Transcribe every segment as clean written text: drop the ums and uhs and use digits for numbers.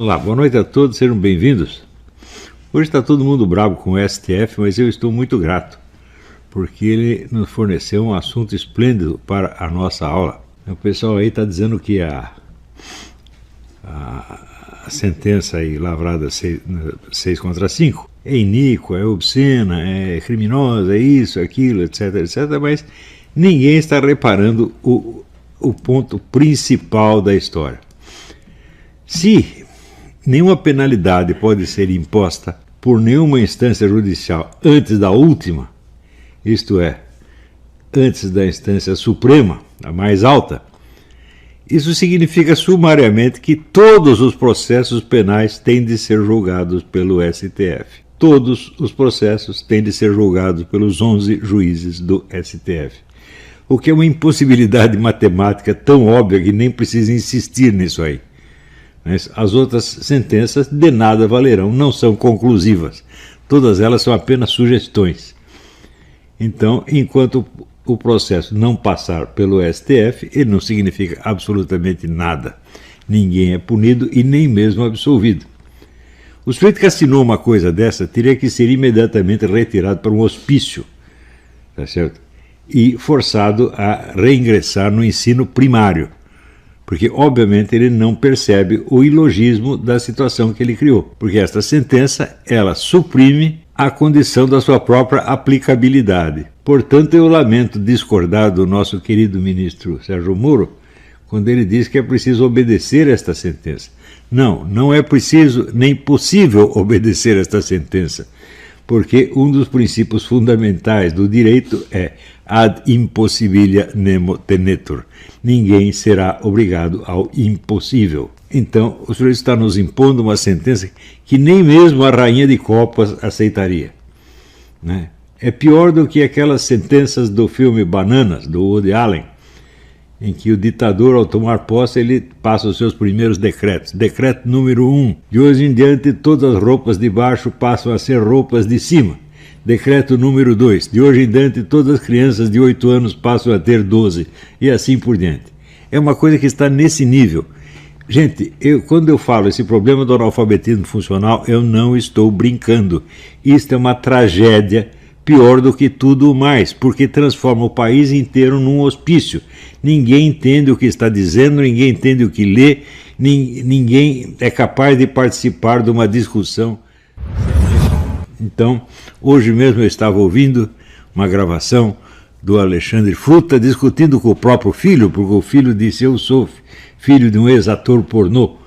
Olá, boa noite a todos, sejam bem-vindos. Hoje está todo mundo bravo com o STF, mas eu estou muito grato, porque ele nos forneceu um assunto esplêndido para a nossa aula. O pessoal aí está dizendo que a sentença aí lavrada 6-5 é iníqua, é obscena, é criminosa, é isso, aquilo, etc, mas ninguém está reparando o ponto principal da história. Se nenhuma penalidade pode ser imposta por nenhuma instância judicial antes da última, isto é, antes da instância suprema, a mais alta, isso significa sumariamente que todos os processos penais têm de ser julgados pelo STF. Todos os processos têm de ser julgados pelos 11 juízes do STF. O que é uma impossibilidade matemática tão óbvia que nem precisa insistir nisso aí. Mas as outras sentenças de nada valerão, não são conclusivas. Todas elas são apenas sugestões. Então, enquanto o processo não passar pelo STF, ele não significa absolutamente nada. Ninguém é punido e nem mesmo absolvido. O sujeito que assinou uma coisa dessa teria que ser imediatamente retirado para um hospício, tá certo? E forçado a reingressar no ensino primário. Porque, obviamente, ele não percebe o ilogismo da situação que ele criou. Porque esta sentença, ela suprime a condição da sua própria aplicabilidade. Portanto, eu lamento discordar do nosso querido ministro Sérgio Moro, quando ele diz que é preciso obedecer esta sentença. Não, não é preciso nem possível obedecer esta sentença, porque um dos princípios fundamentais do direito é ad impossibilia nemo tenetur. Ninguém será obrigado ao impossível. Então, o sujeito está nos impondo uma sentença que nem mesmo a rainha de copas aceitaria, né? É pior do que aquelas sentenças do filme Bananas, do Woody Allen, em que o ditador, ao tomar posse, ele passa os seus primeiros decretos. Decreto número 1. De hoje em diante, todas as roupas de baixo passam a ser roupas de cima. Decreto número 2. De hoje em diante, todas as crianças de 8 anos passam a ter 12. E assim por diante. É uma coisa que está nesse nível. Gente, quando eu falo esse problema do analfabetismo funcional, eu não estou brincando. Isto é uma tragédia pior do que tudo mais, porque transforma o país inteiro num hospício. Ninguém entende o que está dizendo, ninguém entende o que lê, ninguém é capaz de participar de uma discussão. Então, hoje mesmo eu estava ouvindo uma gravação do Alexandre Fruta discutindo com o próprio filho, porque o filho disse: eu sou filho de um ex-ator pornô.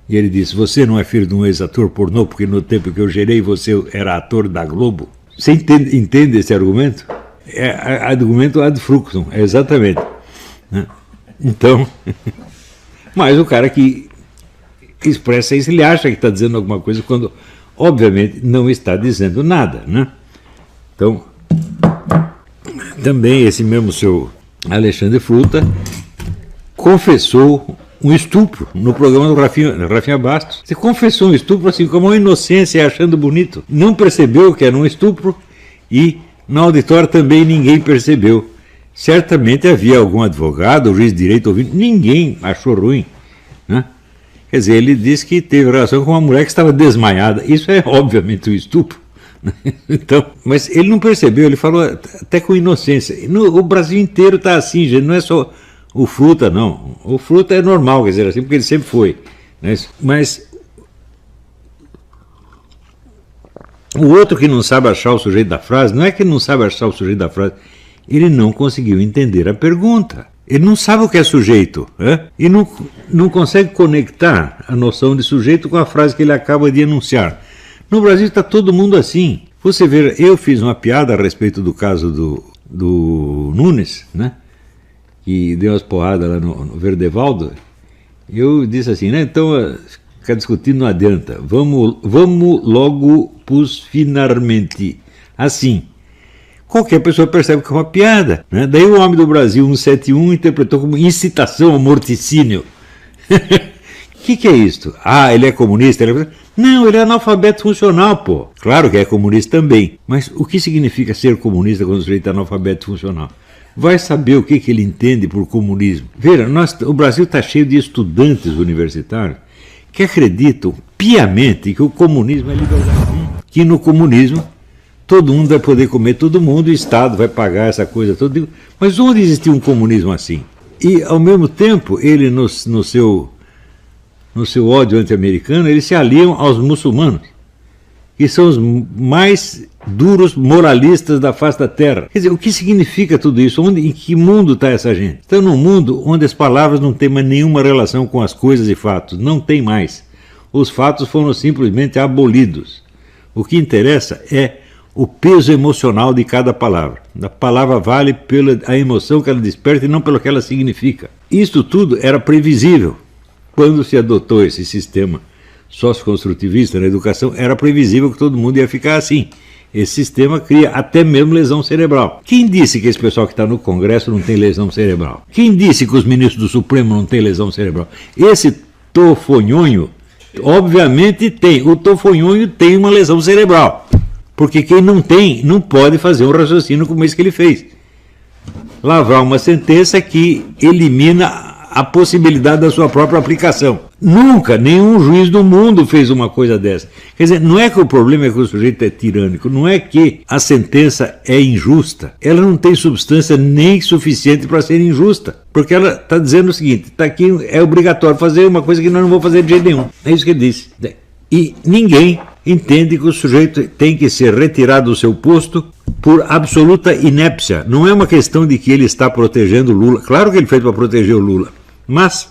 E ele disse: você não é filho de um ex-ator pornô, porque no tempo que eu gerei você era ator da Globo. Você entende esse argumento? É argumento ad fructum, exatamente. Né? Então, mas o cara que expressa isso, ele acha que está dizendo alguma coisa quando, obviamente, não está dizendo nada, né? Então, também esse mesmo seu Alexandre Fruta confessou um estupro no programa do Rafinha Bastos. Você confessou um estupro assim, com uma inocência, achando bonito. Não percebeu que era um estupro e no auditório também ninguém percebeu. Certamente havia algum advogado, juiz de direito ouvindo, ninguém achou ruim, né? Quer dizer, ele disse que teve relação com uma mulher que estava desmaiada. Isso é obviamente um estupro. Então, mas ele não percebeu, ele falou até com inocência. O Brasil inteiro está assim, gente, não é só o Fruta, não. O Fruta é normal, quer dizer assim, porque ele sempre foi, né? Mas o outro que não sabe achar o sujeito da frase, não é que não sabe achar o sujeito da frase, ele não conseguiu entender a pergunta. Ele não sabe o que é sujeito, né? E não consegue conectar a noção de sujeito com a frase que ele acaba de enunciar. No Brasil está todo mundo assim. Você vê, eu fiz uma piada a respeito do caso do Nunes, né? Que deu umas porradas lá no Verdevaldo. Eu disse assim, né? Então, ficar discutindo não adianta. Vamos logo pus finalmente. Assim. Qualquer pessoa percebe que é uma piada, né? Daí o homem do Brasil 171 interpretou como incitação ao morticínio. O que é isto? Ah, ele é comunista? Não, ele é analfabeto funcional, pô. Claro que é comunista também. Mas o que significa ser comunista quando o sujeito é analfabeto funcional? Vai saber o que ele entende por comunismo. Veja, o Brasil está cheio de estudantes universitários que acreditam piamente que o comunismo é liberdade, que no comunismo todo mundo vai poder comer todo mundo, o Estado vai pagar essa coisa toda. Mas onde existiu um comunismo assim? E, ao mesmo tempo, ele, no seu ódio anti-americano, eles se aliam aos muçulmanos, que são os mais duros moralistas da face da Terra. Quer dizer, o que significa tudo isso? Em que mundo está essa gente? Está num mundo onde as palavras não têm mais nenhuma relação com as coisas e fatos. Não tem mais. Os fatos foram simplesmente abolidos. O que interessa é o peso emocional de cada palavra. A palavra vale pela a emoção que ela desperta e não pelo que ela significa. Isso tudo era previsível. Quando se adotou esse sistema socioconstrutivista na educação, era previsível que todo mundo ia ficar assim. Esse sistema cria até mesmo lesão cerebral. Quem disse que esse pessoal que está no Congresso não tem lesão cerebral? Quem disse que os ministros do Supremo não têm lesão cerebral? Esse tofonhonho, obviamente tem. O tofonhonho tem uma lesão cerebral. Porque quem não tem, não pode fazer um raciocínio como esse que ele fez. Lavrar uma sentença que elimina a possibilidade da sua própria aplicação. Nunca, nenhum juiz do mundo fez uma coisa dessa. Quer dizer, não é que o problema é que o sujeito é tirânico, não é que a sentença é injusta. Ela não tem substância nem suficiente para ser injusta. Porque ela está dizendo o seguinte, está aqui, é obrigatório fazer uma coisa que nós não vamos fazer de jeito nenhum. É isso que ele disse. E ninguém entende que o sujeito tem que ser retirado do seu posto por absoluta inépcia. Não é uma questão de que ele está protegendo o Lula. Claro que ele fez para proteger o Lula. Mas,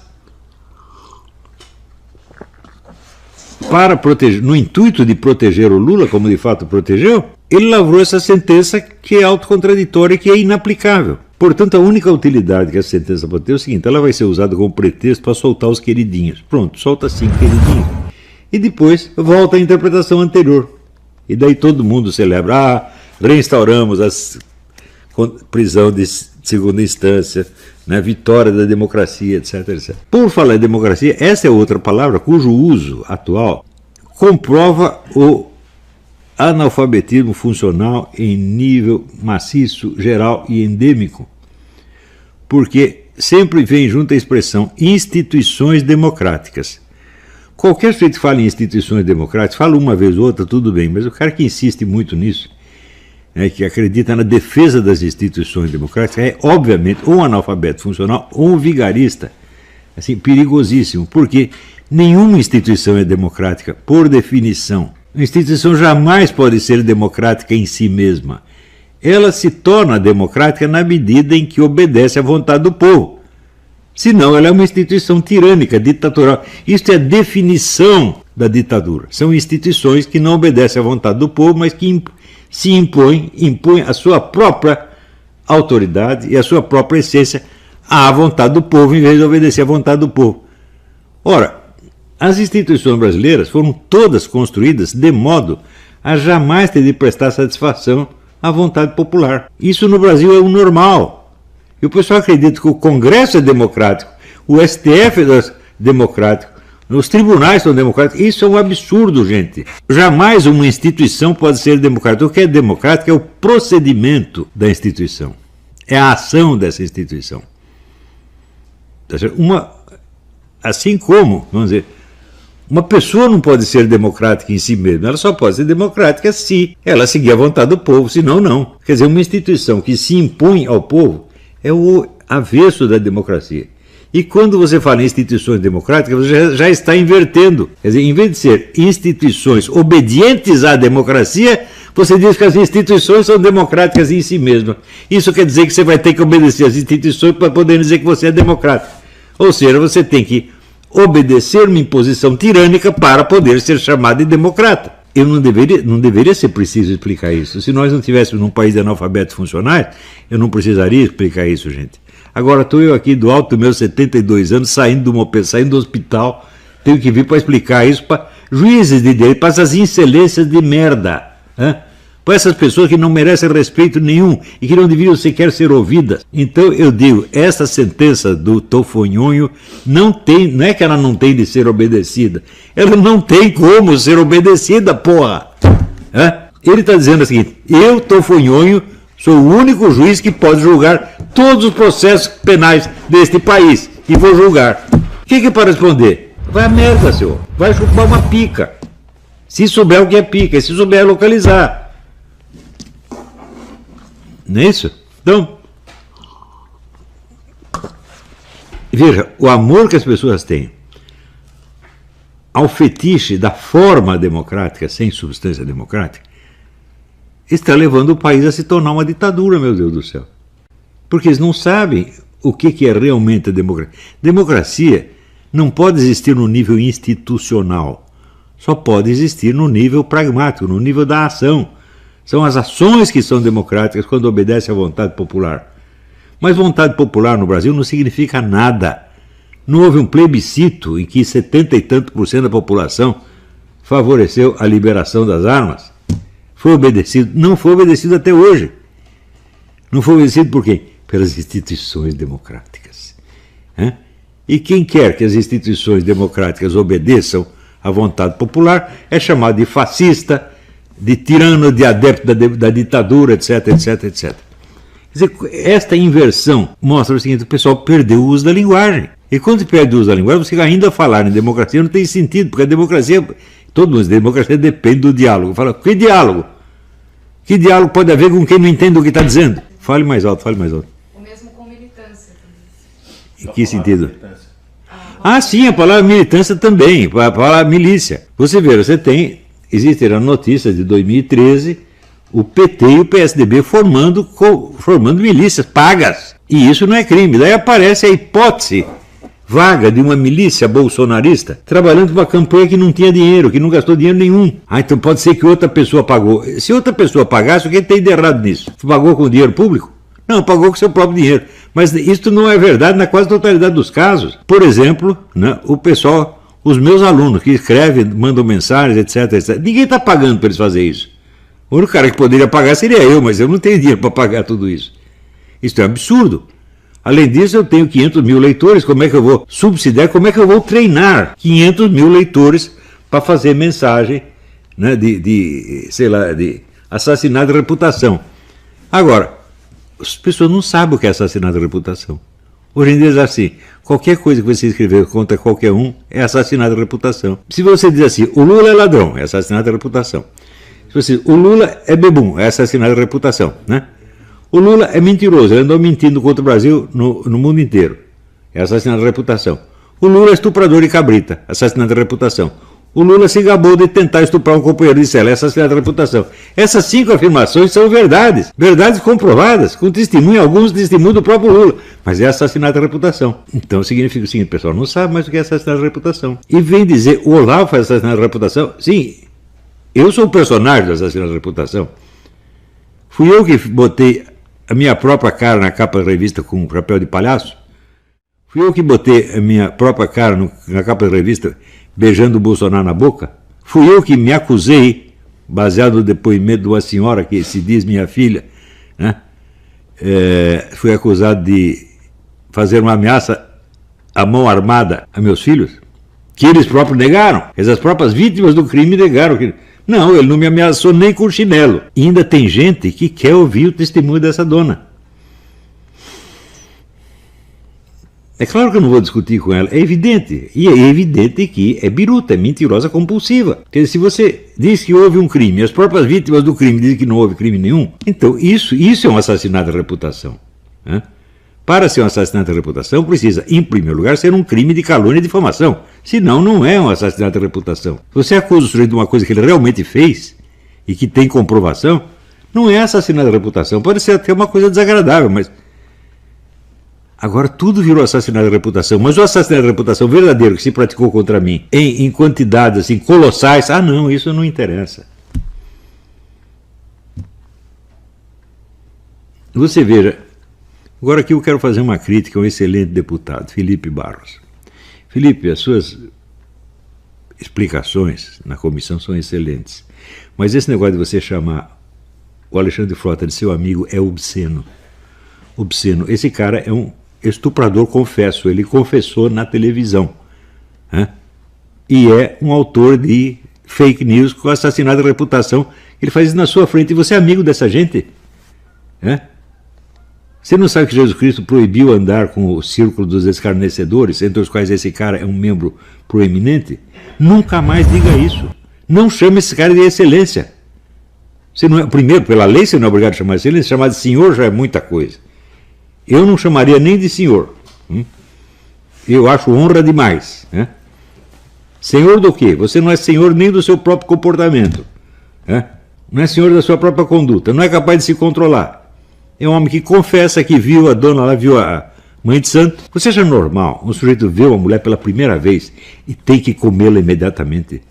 para proteger, no intuito de proteger o Lula, como de fato protegeu, ele lavrou essa sentença que é autocontraditória e que é inaplicável. Portanto, a única utilidade que essa sentença pode ter é o seguinte, ela vai ser usada como pretexto para soltar os queridinhos. Pronto, solta 5 queridinhos. E depois volta à interpretação anterior. E daí todo mundo celebra, reinstauramos a prisão de segunda instância, né, vitória da democracia, etc, etc. Por falar em democracia, essa é outra palavra cujo uso atual comprova o analfabetismo funcional em nível maciço, geral e endêmico. Porque sempre vem junto a expressão instituições democráticas. Qualquer sujeito que fala em instituições democráticas, fala uma vez ou outra, tudo bem, mas o cara que insiste muito nisso, que acredita na defesa das instituições democráticas, é obviamente ou um analfabeto funcional ou um vigarista, assim, perigosíssimo, porque nenhuma instituição é democrática, por definição. A instituição jamais pode ser democrática em si mesma. Ela se torna democrática na medida em que obedece à vontade do povo. Senão ela é uma instituição tirânica, ditatorial. Isso é a definição da ditadura. São instituições que não obedecem à vontade do povo, mas que se impõem a sua própria autoridade e a sua própria essência à vontade do povo, em vez de obedecer à vontade do povo. Ora, as instituições brasileiras foram todas construídas de modo a jamais ter de prestar satisfação à vontade popular. Isso no Brasil é o normal. E o pessoal acredita que o Congresso é democrático, o STF é democrático, os tribunais são democráticos. Isso é um absurdo, gente. Jamais uma instituição pode ser democrática. O que é democrático é o procedimento da instituição. É a ação dessa instituição. Assim como, vamos dizer, uma pessoa não pode ser democrática em si mesma, ela só pode ser democrática se ela seguir a vontade do povo, senão não. Quer dizer, uma instituição que se impõe ao povo é o avesso da democracia. E quando você fala em instituições democráticas, você já está invertendo. Quer dizer, em vez de ser instituições obedientes à democracia, você diz que as instituições são democráticas em si mesmas. Isso quer dizer que você vai ter que obedecer às instituições para poder dizer que você é democrático. Ou seja, você tem que obedecer uma imposição tirânica para poder ser chamado de democrata. Não deveria ser preciso explicar isso. Se nós não tivéssemos num país de analfabetos funcionais, eu não precisaria explicar isso, gente. Agora estou eu aqui do alto dos meus 72 anos, saindo do hospital, tenho que vir para explicar isso para juízes de direito, para essas excelências de merda, para essas pessoas que não merecem respeito nenhum e que não deveriam sequer ser ouvidas. Então eu digo, essa sentença do Tofonhonho não é que ela não tem de ser obedecida, ela não tem como ser obedecida, porra. Ele está dizendo o seguinte, eu, Tofonhonho, sou o único juiz que pode julgar todos os processos penais deste país. E vou julgar. O que é para responder? Vai a merda, senhor. Vai chupar uma pica. Se souber o que é pica, se souber localizar. Não é isso? Então, veja, o amor que as pessoas têm ao fetiche da forma democrática, sem substância democrática, está levando o país a se tornar uma ditadura, meu Deus do céu. Porque eles não sabem o que é realmente a democracia. Democracia não pode existir no nível institucional, só pode existir no nível pragmático, no nível da ação. São as ações que são democráticas quando obedecem à vontade popular. Mas vontade popular no Brasil não significa nada. Não houve um plebiscito em que 70 e tanto por cento da população favoreceu a liberação das armas. Foi obedecido? Não foi obedecido até hoje. Não foi obedecido por quem? Pelas instituições democráticas. E quem quer que as instituições democráticas obedeçam à vontade popular é chamado de fascista, de tirano, de adepto da ditadura, etc, etc, etc. Quer dizer, esta inversão mostra o seguinte: o pessoal perdeu o uso da linguagem. E quando se perde o uso da linguagem, você ainda falar em democracia não tem sentido, porque a democracia, todo mundo diz, a democracia depende do diálogo. Fala, que diálogo? Que diálogo pode haver com quem não entende o que está dizendo? Fale mais alto, fale mais alto. O mesmo com militância também. Em que sentido? Ah, sim, a palavra militância também, a palavra milícia. Você vê, existe a notícia de 2013, o PT e o PSDB formando milícias pagas. E isso não é crime. Daí aparece a hipótese vaga de uma milícia bolsonarista trabalhando para uma campanha que não tinha dinheiro, que não gastou dinheiro nenhum. Ah, então pode ser que outra pessoa pagou. Se outra pessoa pagasse, o que tem de errado nisso? Pagou com dinheiro público? Não, pagou com seu próprio dinheiro. Mas isso não é verdade na quase totalidade dos casos. Por exemplo, né, o pessoal, os meus alunos que escrevem, mandam mensagens, etc, etc. Ninguém está pagando para eles fazerem isso. O único cara que poderia pagar seria eu, mas eu não tenho dinheiro para pagar tudo isso. Isso é um absurdo. Além disso, eu tenho 500 mil leitores, como é que eu vou subsidiar, como é que eu vou treinar 500 mil leitores para fazer mensagem, né, de assassinato de reputação. Agora, as pessoas não sabem o que é assassinato de reputação. Hoje em dia é assim, qualquer coisa que você escrever contra qualquer um é assassinato de reputação. Se você diz assim, o Lula é ladrão, é assassinato de reputação. Se você diz, o Lula é bebum, é assassinato de reputação, né? O Lula é mentiroso, ele andou mentindo contra o Brasil no mundo inteiro. É assassinato de reputação. O Lula é estuprador de cabrita, assassinato de reputação. O Lula se gabou de tentar estuprar um companheiro de cela, é assassinato de reputação. Essas 5 afirmações são verdades, verdades comprovadas, com testemunho, alguns testemunhos do próprio Lula, mas é assassinato de reputação. Então significa o seguinte, o pessoal não sabe mais o que é assassinato de reputação. E vem dizer, o Olavo faz assassinato de reputação? Sim, eu sou o personagem do assassinato de reputação. Fui eu que botei a minha própria cara na capa da revista com um chapéu de palhaço? Fui eu que botei a minha própria cara na capa da revista beijando o Bolsonaro na boca? Fui eu que me acusei, baseado no depoimento de uma senhora que se diz minha filha, né? Fui acusado de fazer uma ameaça à mão armada a meus filhos, que eles próprios negaram, as próprias vítimas do crime negaram que... Não, ele não me ameaçou nem com chinelo. E ainda tem gente que quer ouvir o testemunho dessa dona. É claro que eu não vou discutir com ela, é evidente. E é evidente que é biruta, é mentirosa compulsiva. Quer dizer, se você diz que houve um crime, as próprias vítimas do crime dizem que não houve crime nenhum, então isso é um assassinato de reputação. Né? Para ser um assassinato de reputação, precisa, em primeiro lugar, ser um crime de calúnia e difamação. Senão, não é um assassinato de reputação. Se você acusa o sujeito de uma coisa que ele realmente fez e que tem comprovação, não é assassinato de reputação. Pode ser até uma coisa desagradável, mas... Agora tudo virou assassinato de reputação. Mas o assassinato de reputação verdadeiro que se praticou contra mim, em quantidades assim, colossais, não, isso não interessa. Você veja... Agora aqui eu quero fazer uma crítica ao excelente deputado, Felipe Barros. Felipe, as suas explicações na comissão são excelentes, mas esse negócio de você chamar o Alexandre Frota de seu amigo é obsceno. Obsceno. Esse cara é um estuprador, confesso, ele confessou na televisão. Né? E é um autor de fake news com assassinato de reputação. Ele faz isso na sua frente e você é amigo dessa gente? Né? Você não sabe que Jesus Cristo proibiu andar com o círculo dos escarnecedores, entre os quais esse cara é um membro proeminente? Nunca mais diga isso. Não chame esse cara de excelência. Você não é, primeiro, pela lei você não é obrigado a chamar de excelência, chamar de senhor já é muita coisa. Eu não chamaria nem de senhor. Eu acho honra demais. Né? Senhor do quê? Você não é senhor nem do seu próprio comportamento. Né? Não é senhor da sua própria conduta. Não é capaz de se controlar. É um homem que confessa que viu a dona lá, viu a mãe de santo. Você acha normal um sujeito ver uma mulher pela primeira vez e tem que comê-la imediatamente?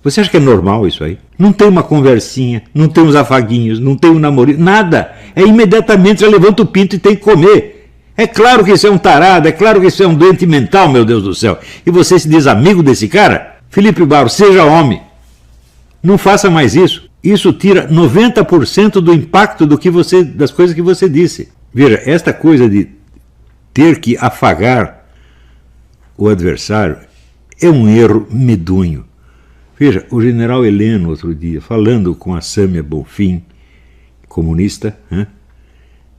Você acha que é normal isso aí? Não tem uma conversinha, não tem uns afaguinhos, não tem um namorinho, nada. É imediatamente, já levanta o pinto e tem que comer. É claro que isso é um tarado, é claro que isso é um doente mental, meu Deus do céu. E você se diz amigo desse cara? Felipe Barros, seja homem. Não faça mais isso. Isso tira 90% do impacto das coisas que você disse. Veja, esta coisa de ter que afagar o adversário é um erro medonho. Veja, o general Heleno, outro dia, falando com a Sâmia Bonfim, comunista,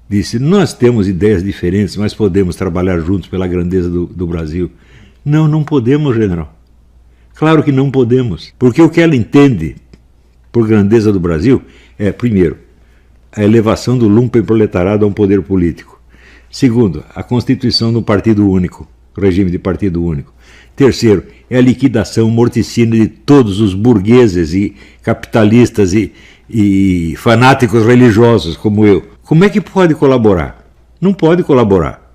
disse, nós temos ideias diferentes, mas podemos trabalhar juntos pela grandeza do Brasil. Não, não podemos, general. Claro que não podemos, porque o que ela entende por grandeza do Brasil é, primeiro, a elevação do lumpenproletariado a um poder político. Segundo, a constituição do partido único, regime de partido único. Terceiro, é a liquidação, morticínio de todos os burgueses e capitalistas e fanáticos religiosos como eu. Como é que pode colaborar? Não pode colaborar.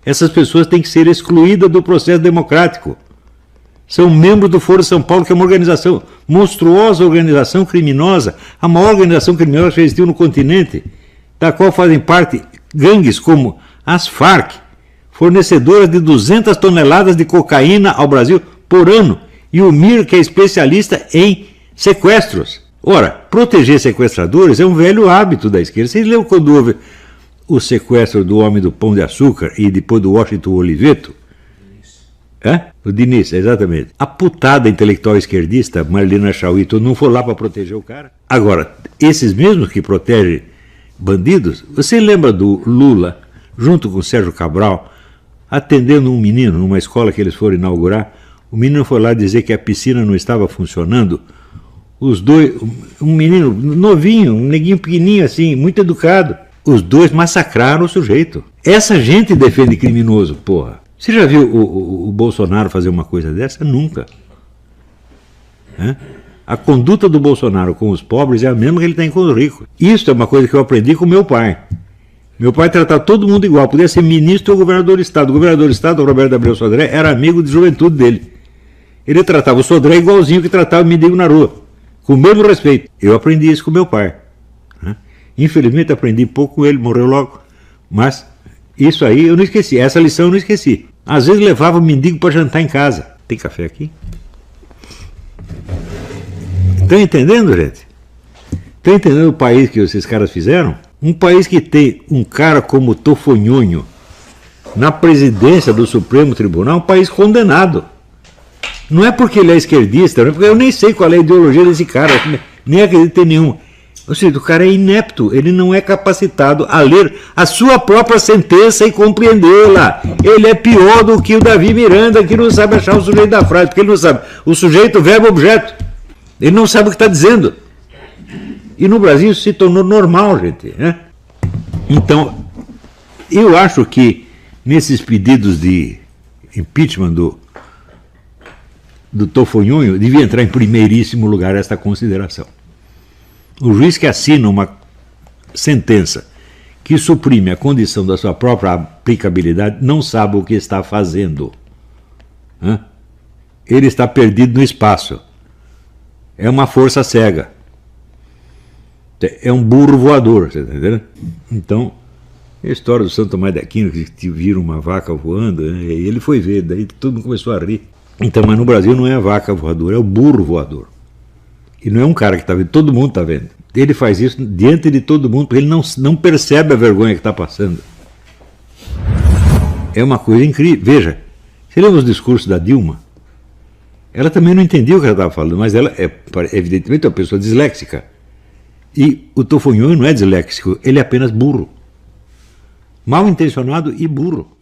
Essas pessoas têm que ser excluídas do processo democrático. São membros do Foro de São Paulo, que é uma organização, monstruosa organização criminosa, a maior organização criminosa que existiu no continente, da qual fazem parte gangues como as Farc, fornecedoras de 200 toneladas de cocaína ao Brasil por ano, e o MIR, que é especialista em sequestros. Ora, proteger sequestradores é um velho hábito da esquerda. Vocês lembram quando houve o sequestro do homem do Pão de Açúcar e depois do Washington Oliveto? O Diniz, exatamente. A putada intelectual esquerdista, Marlena Chauito, não foi lá para proteger o cara. Agora, esses mesmos que protegem bandidos, você lembra do Lula, junto com o Sérgio Cabral, atendendo um menino numa escola que eles foram inaugurar? O menino foi lá dizer que a piscina não estava funcionando. Os dois, um menino novinho, um neguinho pequenininho assim, muito educado, os dois massacraram o sujeito. Essa gente defende criminoso, porra. Você já viu o Bolsonaro fazer uma coisa dessa? Nunca. A conduta do Bolsonaro com os pobres é a mesma que ele tem com os ricos. Isso é uma coisa que eu aprendi com meu pai. Meu pai tratava todo mundo igual, podia ser ministro ou governador do Estado. O governador do Estado, o Roberto Abreu Sodré, era amigo de juventude dele. Ele tratava o Sodré igualzinho que tratava o mendigo na rua, com o mesmo respeito. Eu aprendi isso com meu pai. Infelizmente aprendi pouco com ele, morreu logo. Mas isso aí eu não esqueci, essa lição eu não esqueci. Às vezes levava o mendigo para jantar em casa. Tem café aqui? Estão entendendo, gente? Estão entendendo o país que esses caras fizeram? Um país que tem um cara como Tofonhonho na presidência do Supremo Tribunal, um país condenado. Não é porque ele é esquerdista, não é porque eu nem sei qual é a ideologia desse cara, nem acredito em nenhuma. Ou seja, o cara é inepto, ele não é capacitado a ler a sua própria sentença e compreendê-la. Ele é pior do que o Davi Miranda, que não sabe achar o sujeito da frase, porque ele não sabe o sujeito, verbo, objeto. Ele não sabe o que está dizendo. E no Brasil isso se tornou normal, gente. Então, eu acho que nesses pedidos de impeachment do Tofonhonho, devia entrar em primeiríssimo lugar esta consideração. O juiz que assina uma sentença que suprime a condição da sua própria aplicabilidade não sabe o que está fazendo. Ele está perdido no espaço. É uma força cega. É um burro voador, você está entendendo? Então, a história do Santo Tomás de Aquino, que viram uma vaca voando, e ele foi ver, daí todo mundo começou a rir. Então, mas no Brasil não é a vaca voadora, é o burro voador. E não é um cara que está vendo, todo mundo está vendo. Ele faz isso diante de todo mundo, porque ele não percebe a vergonha que está passando. É uma coisa incrível. Veja, você lembra os discursos da Dilma? Ela também não entendia o que ela estava falando, mas ela é evidentemente uma pessoa disléxica. E o Tofonhonho não é disléxico, ele é apenas burro. mal intencionado e burro.